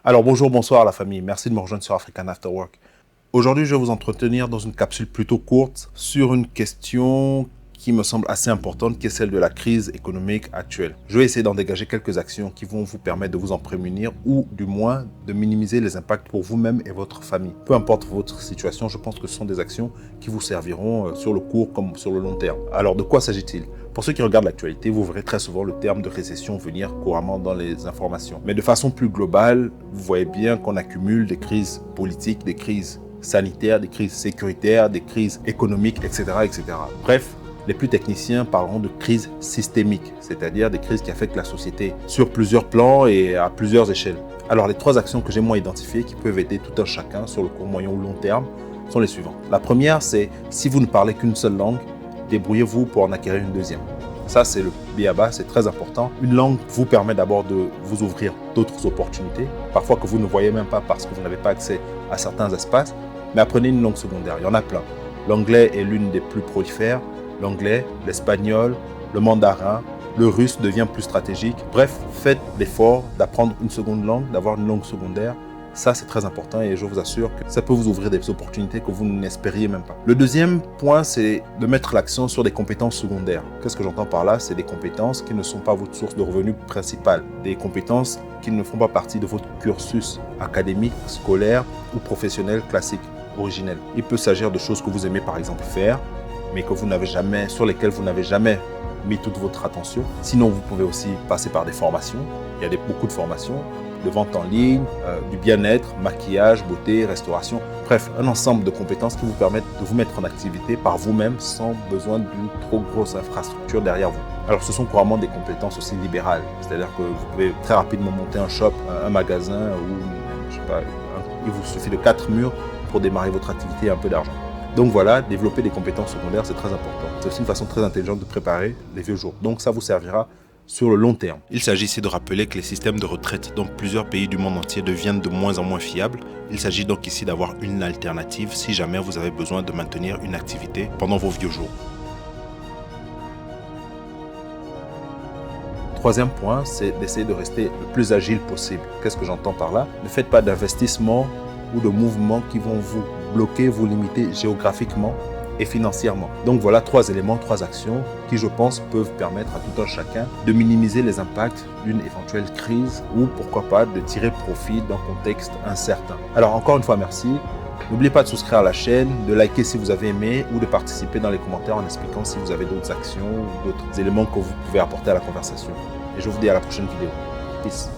Alors bonjour, bonsoir la famille, merci de me rejoindre sur African After Work. Aujourd'hui, je vais vous entretenir dans une capsule plutôt courte sur une question qui me semble assez importante, qui est celle de la crise économique actuelle. Je vais essayer d'en dégager quelques actions qui vont vous permettre de vous en prémunir ou du moins de minimiser les impacts pour vous-même et votre famille. Peu importe votre situation, je pense que ce sont des actions qui vous serviront sur le court comme sur le long terme. Alors de quoi s'agit-il ? Pour ceux qui regardent l'actualité, vous verrez très souvent le terme de récession venir couramment dans les informations. Mais de façon plus globale, vous voyez bien qu'on accumule des crises politiques, des crises sanitaires, des crises sécuritaires, des crises économiques, etc. etc. Bref, les plus techniciens parleront de crises systémiques, c'est-à-dire des crises qui affectent la société sur plusieurs plans et à plusieurs échelles. Alors les 3 actions que j'ai moi identifiées qui peuvent aider tout un chacun sur le court, moyen ou long terme sont les suivantes. La première, c'est si vous ne parlez qu'une seule langue, débrouillez-vous pour en acquérir une deuxième. Ça, c'est le b.a.-ba, c'est très important. Une langue vous permet d'abord de vous ouvrir d'autres opportunités, parfois que vous ne voyez même pas parce que vous n'avez pas accès à certains espaces, mais apprenez une langue secondaire, il y en a plein. L'anglais est l'une des plus prolifères, l'anglais, l'espagnol, le mandarin, le russe devient plus stratégique. Bref, faites l'effort d'apprendre une seconde langue, d'avoir une langue secondaire. Ça, c'est très important et je vous assure que ça peut vous ouvrir des opportunités que vous n'espériez même pas. Le deuxième point, c'est de mettre l'accent sur des compétences secondaires. Qu'est-ce que j'entends par là? C'est des compétences qui ne sont pas votre source de revenus principale. Des compétences qui ne font pas partie de votre cursus académique, scolaire ou professionnel classique, originel. Il peut s'agir de choses que vous aimez par exemple faire, mais que vous n'avez jamais, sur lesquelles vous n'avez jamais mis toute votre attention. Sinon, vous pouvez aussi passer par des formations. Il y a beaucoup de formations. De vente en ligne, du bien-être, maquillage, beauté, restauration. Bref, un ensemble de compétences qui vous permettent de vous mettre en activité par vous-même sans besoin d'une trop grosse infrastructure derrière vous. Alors ce sont couramment des compétences aussi libérales, c'est-à-dire que vous pouvez très rapidement monter un shop, un magasin ou je sais pas, il vous suffit de 4 murs pour démarrer votre activité et un peu d'argent. Donc voilà, développer des compétences secondaires, c'est très important. C'est aussi une façon très intelligente de préparer les vieux jours. Donc ça vous servira sur le long terme. Il s'agit ici de rappeler que les systèmes de retraite dans plusieurs pays du monde entier deviennent de moins en moins fiables. Il s'agit donc ici d'avoir une alternative si jamais vous avez besoin de maintenir une activité pendant vos vieux jours. Troisième point, c'est d'essayer de rester le plus agile possible. Qu'est-ce que j'entends par là? Ne faites pas d'investissement ou de mouvements qui vont vous bloquer, vous limiter géographiquement et financièrement. Donc voilà 3 éléments, 3 actions qui je pense peuvent permettre à tout un chacun de minimiser les impacts d'une éventuelle crise ou pourquoi pas de tirer profit d'un contexte incertain. Alors encore une fois merci. N'oubliez pas de souscrire à la chaîne, de liker si vous avez aimé ou de participer dans les commentaires en expliquant si vous avez d'autres actions ou d'autres éléments que vous pouvez apporter à la conversation. Et je vous dis à la prochaine vidéo. Peace.